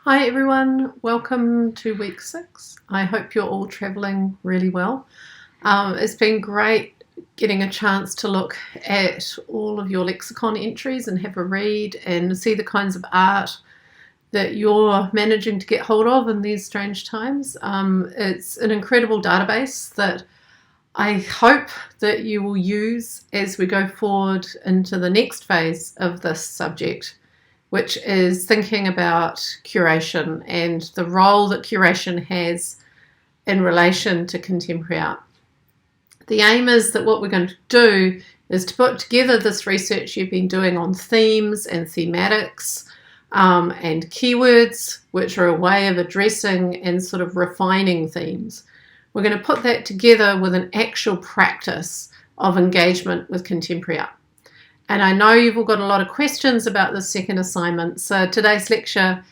Hi everyone, welcome to week 6. I hope you're all travelling really well. It's been great getting a chance to look at all of your lexicon entries and have a read and see the kinds of art that you're managing to get hold of in these strange times. It's an incredible database that I hope that you will use as we go forward into the next phase of this subject, which is thinking about curation and the role that curation has in relation to contemporary art. The aim is that what we're going to do is to put together this research you've been doing on themes and thematics and keywords, which are a way of addressing and sort of refining themes. We're going to put that together with an actual practice of engagement with contemporary art. And I know you've all got a lot of questions about the second assignment, so today's lecture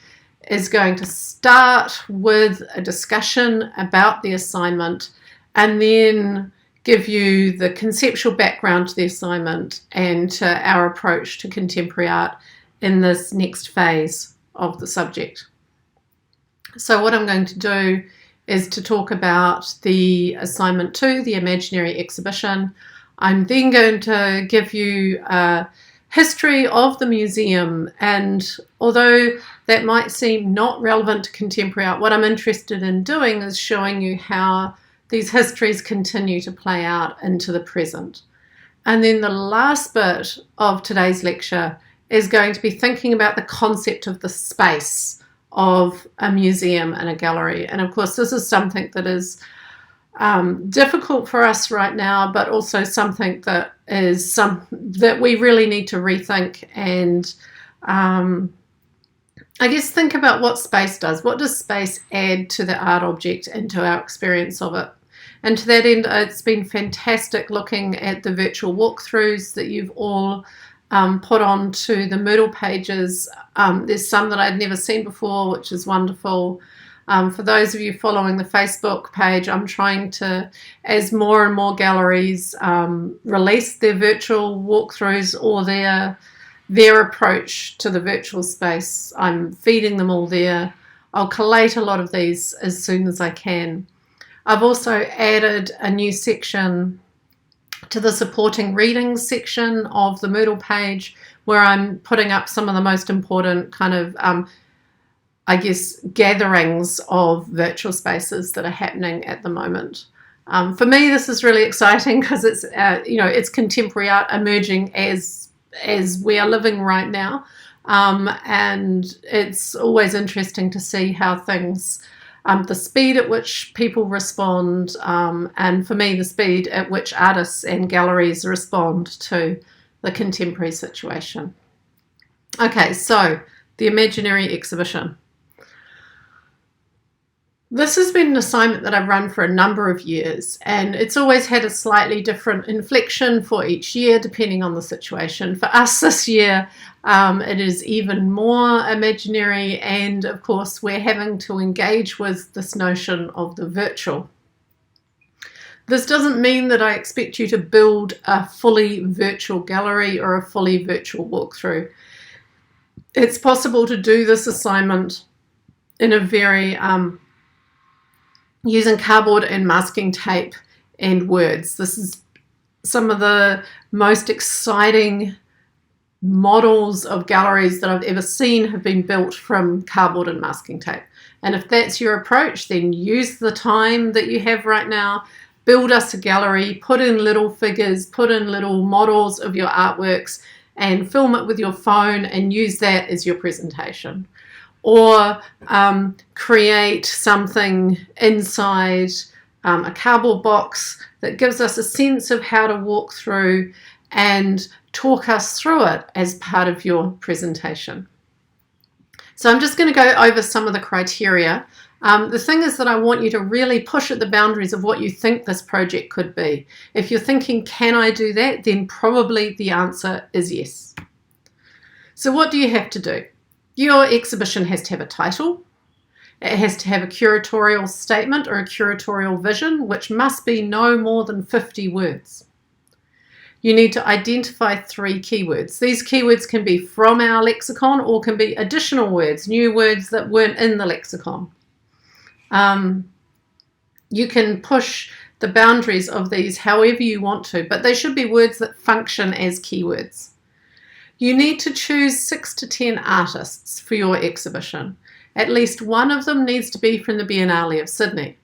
is going to start with a discussion about the assignment and then give you the conceptual background to the assignment and to our approach to contemporary art in this next phase of the subject. So what I'm going to do is to talk about the assignment 2, the imaginary exhibition. I'm then going to give you a history of the museum, and although that might seem not relevant to contemporary art, what I'm interested in doing is showing you how these histories continue to play out into the present. And then the last bit of today's lecture is going to be thinking about the concept of the space of a museum and a gallery. And of course, this is something that is difficult for us right now, but also something that is that we really need to rethink and I guess think about what space does. What does space add to the art object and to our experience of it? And to that end, it's been fantastic looking at the virtual walkthroughs that you've all put onto the Moodle pages. There's some that I'd never seen before, which is wonderful. For those of you following the Facebook page, I'm trying to, as more and more galleries release their virtual walkthroughs or their approach to the virtual space, I'm feeding them all there. I'll collate a lot of these as soon as I can. I've also added a new section to the supporting readings section of the Moodle page where I'm putting up some of the most important kind of I guess, gatherings of virtual spaces that are happening at the moment. For me, this is really exciting because it's, it's contemporary art emerging as we are living right now. And it's always interesting to see how things, the speed at which people respond, and for me, the speed at which artists and galleries respond to the contemporary situation. Okay, so the imaginary exhibition. This has been an assignment that I've run for a number of years, and it's always had a slightly different inflection for each year depending on the situation. For us this year, it is even more imaginary, and of course we're having to engage with this notion of the virtual. This doesn't mean that I expect you to build a fully virtual gallery or a fully virtual walkthrough. It's possible to do this assignment in a very using cardboard and masking tape and words. This is some of the most exciting models of galleries that I've ever seen have been built from cardboard and masking tape. And if that's your approach, then use the time that you have right now, build us a gallery, put in little figures, put in little models of your artworks and film it with your phone and use that as your presentation. Or create something inside a cardboard box that gives us a sense of how to walk through and talk us through it as part of your presentation. So I'm just going to go over some of the criteria. The thing is that I want you to really push at the boundaries of what you think this project could be. If you're thinking, can I do that? Then probably the answer is yes. So what do you have to do? Your exhibition has to have a title. It has to have a curatorial statement or a curatorial vision, which must be no more than 50 words. You need to identify 3 keywords. These keywords can be from our lexicon or can be additional words, new words that weren't in the lexicon. You can push the boundaries of these however you want to, but they should be words that function as keywords. You need to choose 6 to 10 artists for your exhibition. At least one of them needs to be from the Biennale of Sydney.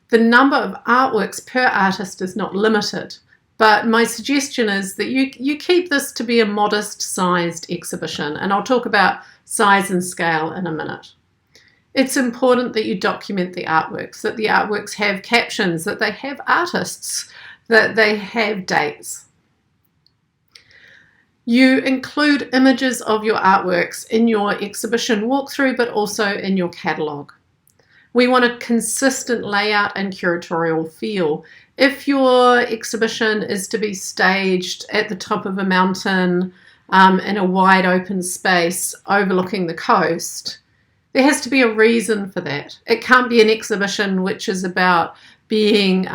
The number of artworks per artist is not limited, but my suggestion is that you keep this to be a modest-sized exhibition, and I'll talk about size and scale in a minute. It's important that you document the artworks, that the artworks have captions, that they have artists, that they have dates. You include images of your artworks in your exhibition walkthrough, but also in your catalogue. We want a consistent layout and curatorial feel. If your exhibition is to be staged at the top of a mountain in a wide open space overlooking the coast, there has to be a reason for that. It can't be an exhibition which is about being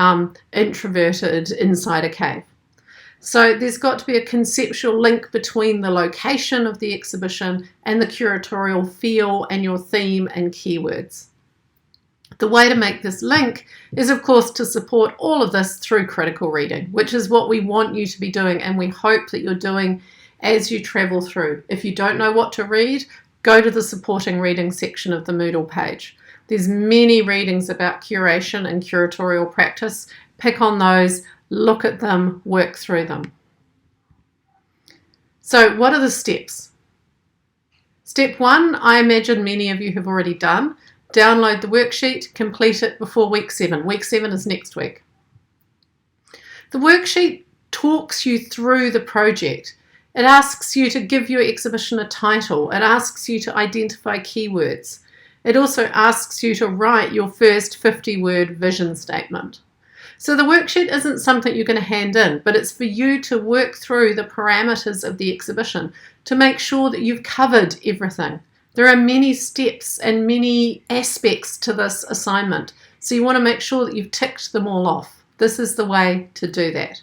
introverted inside a cave. So there's got to be a conceptual link between the location of the exhibition and the curatorial feel and your theme and keywords. The way to make this link is, of course, to support all of this through critical reading, which is what we want you to be doing and we hope that you're doing as you travel through. If you don't know what to read, go to the supporting reading section of the Moodle page. There's many readings about curation and curatorial practice. Pick on those, look at them, work through them. So what are the steps? Step 1, I imagine many of you have already done. Download the worksheet, complete it before week 7. Week 7 is next week. The worksheet talks you through the project. It asks you to give your exhibition a title. It asks you to identify keywords. It also asks you to write your first 50-word vision statement. So the worksheet isn't something you're going to hand in, but it's for you to work through the parameters of the exhibition to make sure that you've covered everything. There are many steps and many aspects to this assignment, so you want to make sure that you've ticked them all off. This is the way to do that.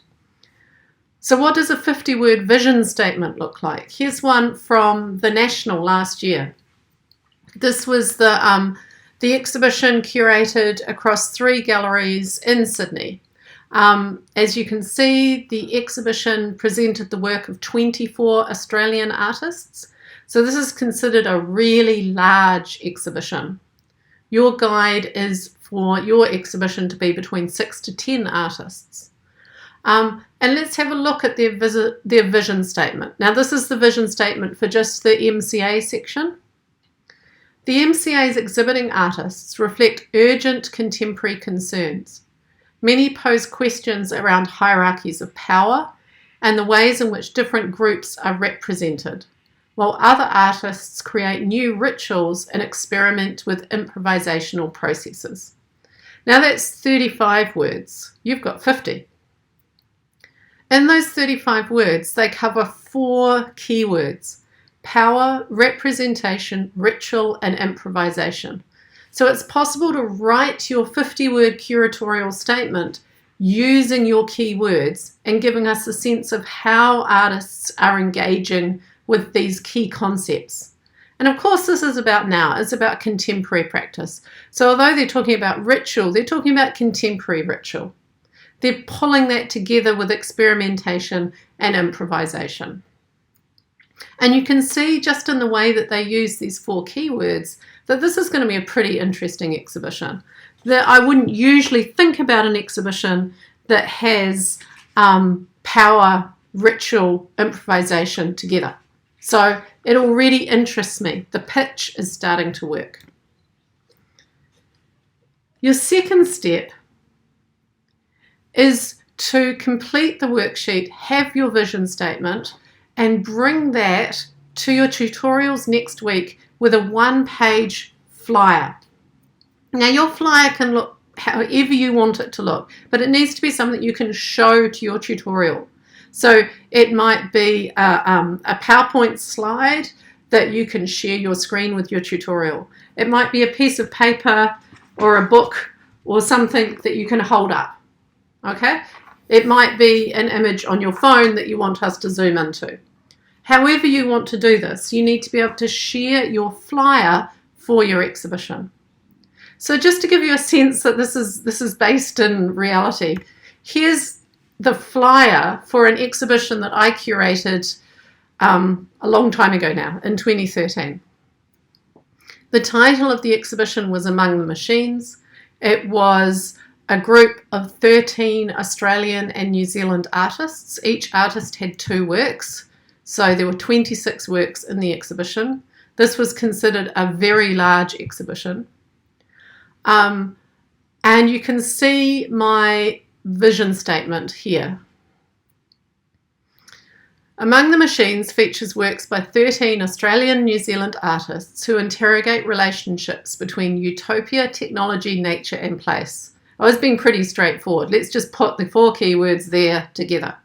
So what does a 50-word vision statement look like? Here's one from the National last year. This was the exhibition curated across 3 galleries in Sydney. As you can see, the exhibition presented the work of 24 Australian artists. So this is considered a really large exhibition. Your guide is for your exhibition to be between 6 to 10 artists. And let's have a look at their vision statement. Now this is the vision statement for just the MCA section. The MCA's exhibiting artists reflect urgent contemporary concerns. Many pose questions around hierarchies of power and the ways in which different groups are represented, while other artists create new rituals and experiment with improvisational processes. Now that's 35 words. You've got 50. In those 35 words, they cover 4 keywords: power, representation, ritual, and improvisation. So it's possible to write your 50-word curatorial statement using your keywords and giving us a sense of how artists are engaging with these key concepts. And of course this is about now, it's about contemporary practice. So although they're talking about ritual, they're talking about contemporary ritual. They're pulling that together with experimentation and improvisation. And you can see just in the way that they use these 4 keywords that this is going to be a pretty interesting exhibition. That I wouldn't usually think about an exhibition that has power, ritual, improvisation together. So it already interests me. The pitch is starting to work. Your second step is to complete the worksheet, have your vision statement, and bring that to your tutorials next week with a 1-page flyer. Now your flyer can look however you want it to look, but it needs to be something you can show to your tutorial. So it might be a PowerPoint slide that you can share your screen with your tutorial. It might be a piece of paper or a book or something that you can hold up. Okay? It might be an image on your phone that you want us to zoom into. However you want to do this, you need to be able to share your flyer for your exhibition. So just to give you a sense that this is based in reality, here's the flyer for an exhibition that I curated a long time ago now, in 2013. The title of the exhibition was Among the Machines. It was a group of 13 Australian and New Zealand artists. Each artist had 2 works, so there were 26 works in the exhibition. This was considered a very large exhibition. And you can see my vision statement here. Among the Machines features works by 13 Australian and New Zealand artists who interrogate relationships between utopia, technology, nature and place. I was being pretty straightforward. Let's just put the 4 keywords there together.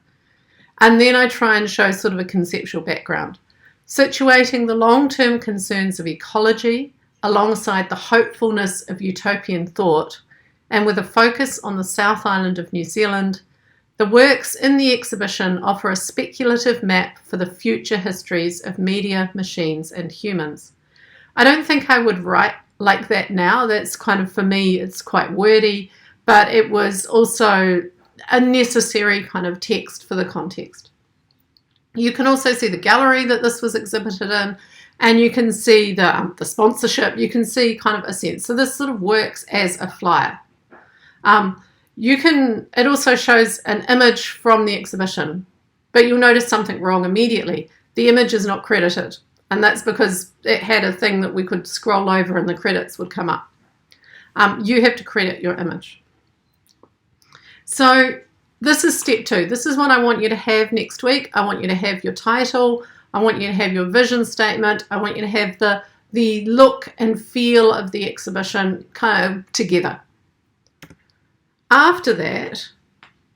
And then I try and show sort of a conceptual background, situating the long-term concerns of ecology alongside the hopefulness of utopian thought, and with a focus on the South Island of New Zealand. The works in the exhibition offer a speculative map for the future histories of media, machines and humans. I don't think I would write like that now. That's kind of, for me, it's quite wordy, but it was also a necessary kind of text for the context. You can also see the gallery that this was exhibited in, and you can see the sponsorship. You can see kind of a sense. So this sort of works as a flyer. It also shows an image from the exhibition, but you'll notice something wrong immediately. The image is not credited, and that's because it had a thing that we could scroll over and the credits would come up. You have to credit your image. So this is step 2. This is what I want you to have next week. I want you to have your title. I want you to have your vision statement. I want you to have the look and feel of the exhibition kind of together. After that,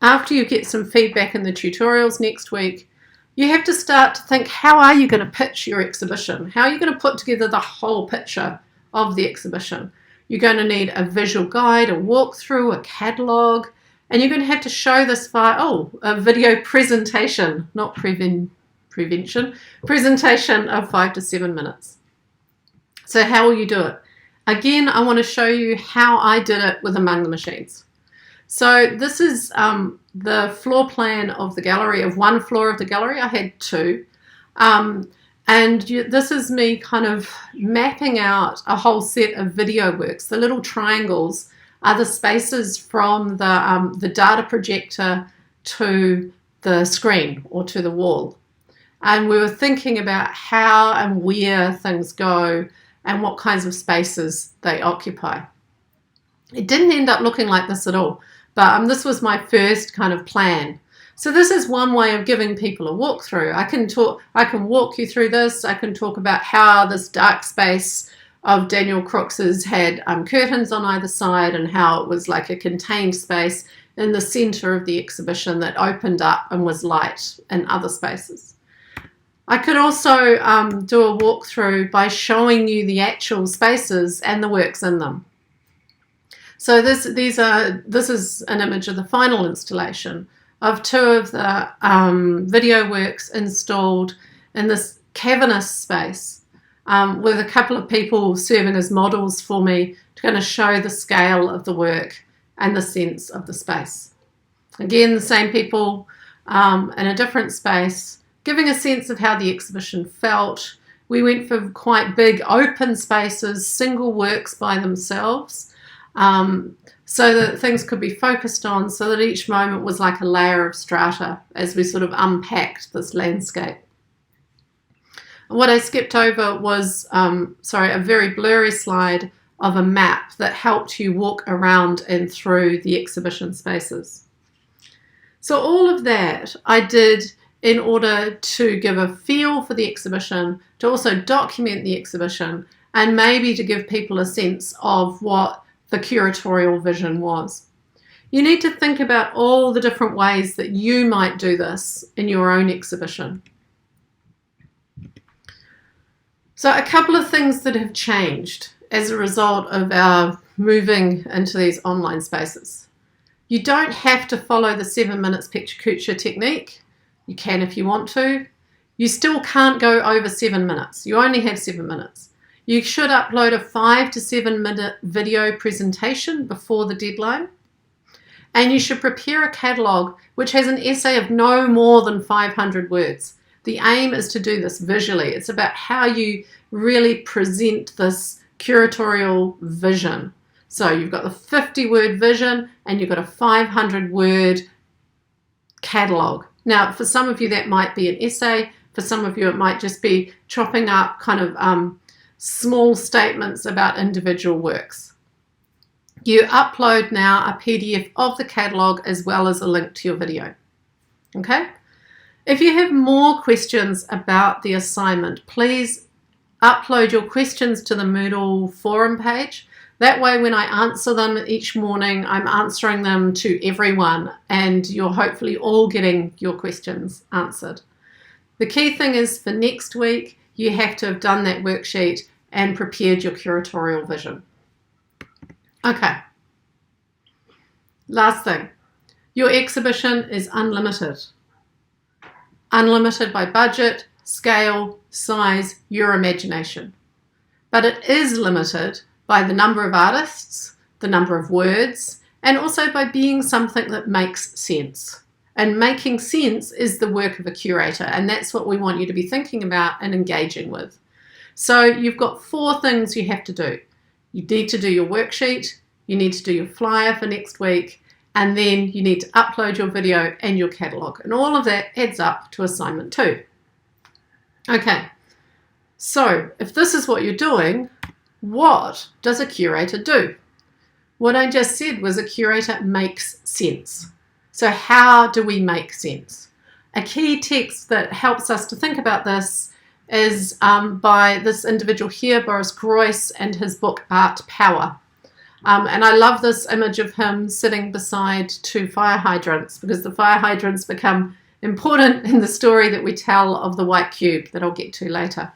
after you get some feedback in the tutorials next week, you have to start to think, how are you going to pitch your exhibition? How are you going to put together the whole picture of the exhibition? You're going to need a visual guide, a walkthrough, a catalogue, and you're going to have to show this via, a video presentation, not presentation of 5 to 7 minutes. So how will you do it? Again, I want to show you how I did it with Among the Machines. So this is the floor plan of the gallery, of one floor of the gallery. I had 2. This is me kind of mapping out a whole set of video works. The little triangles are the spaces from the data projector to the screen or to the wall. And we were thinking about how and where things go and what kinds of spaces they occupy. It didn't end up looking like this at all, but this was my first kind of plan. So this is one way of giving people a walkthrough. I can walk you through this. I can talk about how this dark space of Daniel Crooks's had curtains on either side, and how it was like a contained space in the center of the exhibition that opened up and was light in other spaces. I could also do a walkthrough by showing you the actual spaces and the works in them. So this is an image of the final installation of 2 of the video works installed in this cavernous space with a couple of people serving as models for me to kind of show the scale of the work and the sense of the space. Again, the same people in a different space, giving a sense of how the exhibition felt. We went for quite big open spaces, single works by themselves, so that things could be focused on, so that each moment was like a layer of strata as we sort of unpacked this landscape. What I skipped over was, a very blurry slide of a map that helped you walk around and through the exhibition spaces. So all of that I did in order to give a feel for the exhibition, to also document the exhibition, and maybe to give people a sense of what the curatorial vision was. You need to think about all the different ways that you might do this in your own exhibition. So a couple of things that have changed as a result of our moving into these online spaces. You don't have to follow the 7 minutes picture technique. You can if you want to. You still can't go over 7 minutes. You only have 7 minutes. You should upload a 5 to 7 minute video presentation before the deadline. And you should prepare a catalogue which has an essay of no more than 500 words. The aim is to do this visually. It's about how you really present this curatorial vision. So you've got the 50-word vision and you've got a 500-word catalogue. Now, for some of you, that might be an essay. For some of you, it might just be chopping up kind of small statements about individual works. You upload now a PDF of the catalogue as well as a link to your video. Okay? If you have more questions about the assignment, please upload your questions to the Moodle forum page. That way, when I answer them each morning, I'm answering them to everyone, and you're hopefully all getting your questions answered. The key thing is for next week, you have to have done that worksheet and prepared your curatorial vision. Okay. Last thing. Your exhibition is unlimited. Unlimited by budget, scale, size, your imagination. But it is limited by the number of artists, the number of words, and also by being something that makes sense. And making sense is the work of a curator, and that's what we want you to be thinking about and engaging with. So you've got 4 things you have to do. You need to do your worksheet, you need to do your flyer for next week, and then you need to upload your video and your catalogue. And all of that adds up to assignment 2. Okay, so if this is what you're doing, what does a curator do? What I just said was a curator makes sense. So how do we make sense? A key text that helps us to think about this is by this individual here, Boris Groys, and his book Art Power. And I love this image of him sitting beside 2 fire hydrants, because the fire hydrants become important in the story that we tell of the white cube that I'll get to later.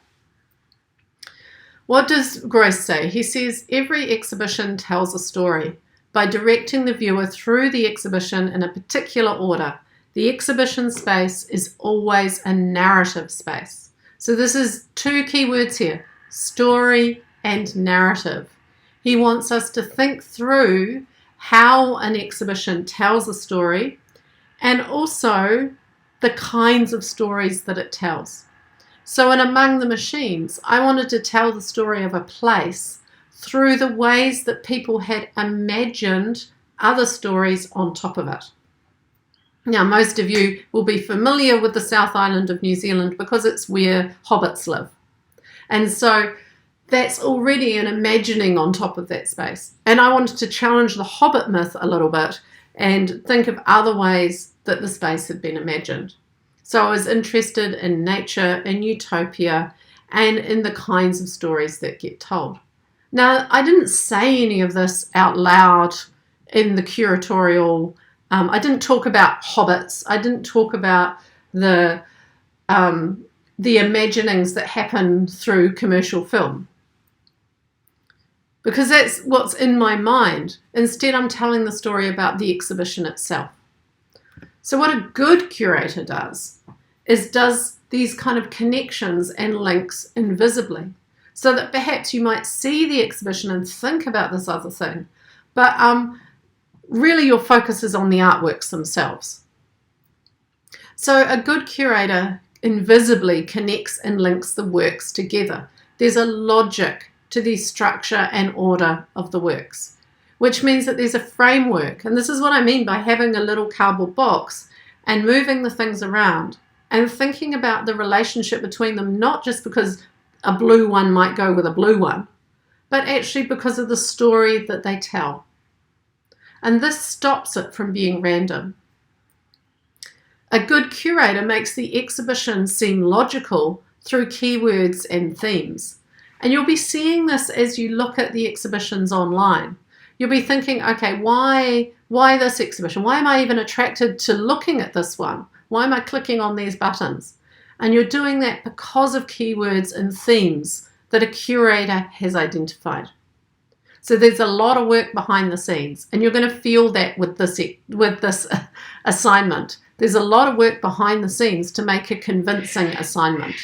What does Groys say? He says, every exhibition tells a story. By directing the viewer through the exhibition in a particular order, the exhibition space is always a narrative space. So this is 2 key words here, story and narrative. He wants us to think through how an exhibition tells a story and also the kinds of stories that it tells. So in Among the Machines, I wanted to tell the story of a place through the ways that people had imagined other stories on top of it. Now, most of you will be familiar with the South Island of New Zealand because it's where hobbits live. And so that's already an imagining on top of that space. And I wanted to challenge the hobbit myth a little bit and think of other ways that the space had been imagined. So I was interested in nature, in utopia, and in the kinds of stories that get told. Now, I didn't say any of this out loud in the curatorial. I didn't talk about hobbits. I didn't talk about the imaginings that happen through commercial film, because that's what's in my mind. Instead, I'm telling the story about the exhibition itself. So what a good curator does these kind of connections and links invisibly, so that perhaps you might see the exhibition and think about this other thing, but really your focus is on the artworks themselves. So a good curator invisibly connects and links the works together. There's a logic to the structure and order of the works, which means that there's a framework. And this is what I mean by having a little cardboard box and moving the things around and thinking about the relationship between them, not just because a blue one might go with a blue one, but actually because of the story that they tell. And this stops it from being random. A good curator makes the exhibition seem logical through keywords and themes. And you'll be seeing this as you look at the exhibitions online. You'll be thinking, okay, why this exhibition? Why am I even attracted to looking at this one? Why am I clicking on these buttons? And you're doing that because of keywords and themes that a curator has identified. So there's a lot of work behind the scenes, and you're going to feel that with this assignment. There's a lot of work behind the scenes to make a convincing assignment.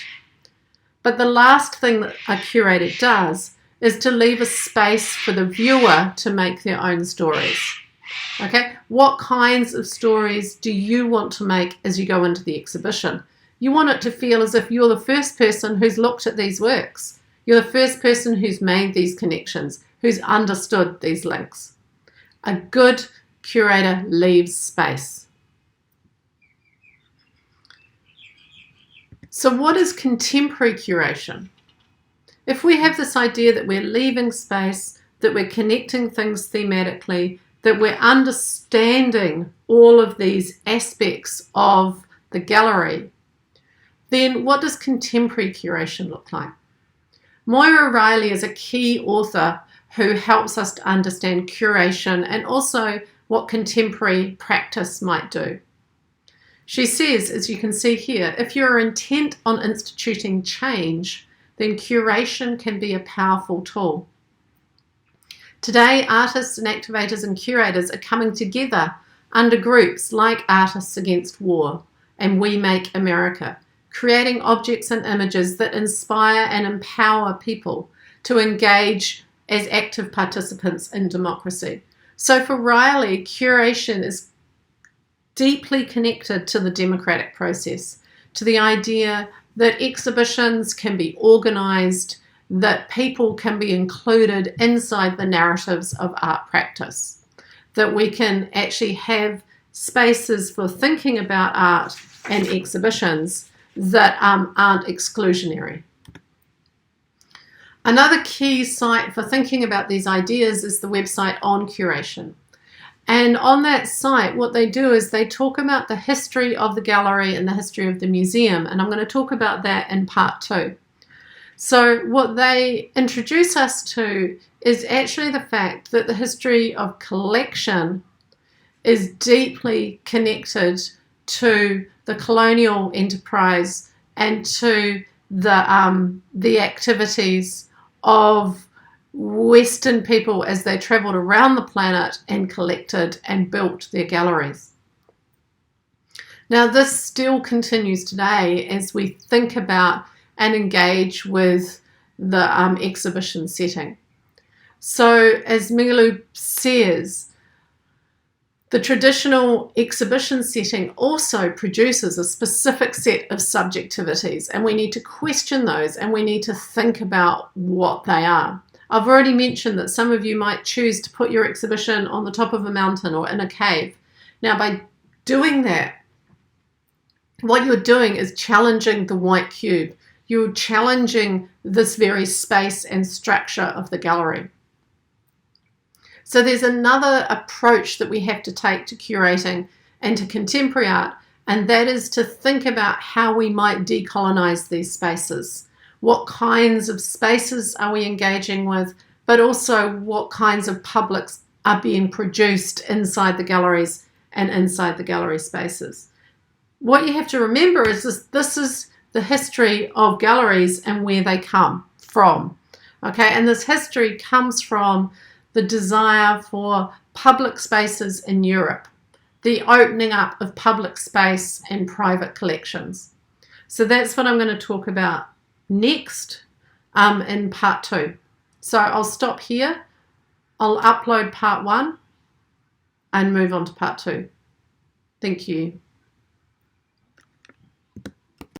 But the last thing that a curator does is to leave a space for the viewer to make their own stories. Okay, what kinds of stories do you want to make as you go into the exhibition? You want it to feel as if you're the first person who's looked at these works. You're the first person who's made these connections, who's understood these links. A good curator leaves space. So what is contemporary curation? If we have this idea that we're leaving space, that we're connecting things thematically, that we're understanding all of these aspects of the gallery, then what does contemporary curation look like? Moira Riley is a key author who helps us to understand curation and also what contemporary practice might do. She says, as you can see here, if you're intent on instituting change, then curation can be a powerful tool. Today, artists and activators and curators are coming together under groups like Artists Against War and We Make America, creating objects and images that inspire and empower people to engage as active participants in democracy. So for Riley, curation is deeply connected to the democratic process, to the idea that exhibitions can be organised, that people can be included inside the narratives of art practice, that we can actually have spaces for thinking about art and exhibitions that aren't exclusionary. Another key site for thinking about these ideas is the website On Curation. And on that site, what they do is they talk about the history of the gallery and the history of the museum. And I'm going to talk about that in part 2. So what they introduce us to is actually the fact that the history of collection is deeply connected to the colonial enterprise and to the activities of Western people as they travelled around the planet and collected and built their galleries. Now, this still continues today as we think about and engage with the exhibition setting. So, as Migaloo says, the traditional exhibition setting also produces a specific set of subjectivities, and we need to question those and we need to think about what they are. I've already mentioned that some of you might choose to put your exhibition on the top of a mountain or in a cave. Now, by doing that, what you're doing is challenging the white cube. You're challenging this very space and structure of the gallery. So there's another approach that we have to take to curating and to contemporary art, and that is to think about how we might decolonize these spaces. What kinds of spaces are we engaging with, but also what kinds of publics are being produced inside the galleries and inside the gallery spaces. What you have to remember is this is the history of galleries and where they come from. Okay, and this history comes from the desire for public spaces in Europe, the opening up of public space and private collections. So that's what I'm going to talk about next in part 2. So I'll stop here. I'll upload part 1 and move on to part 2. Thank you.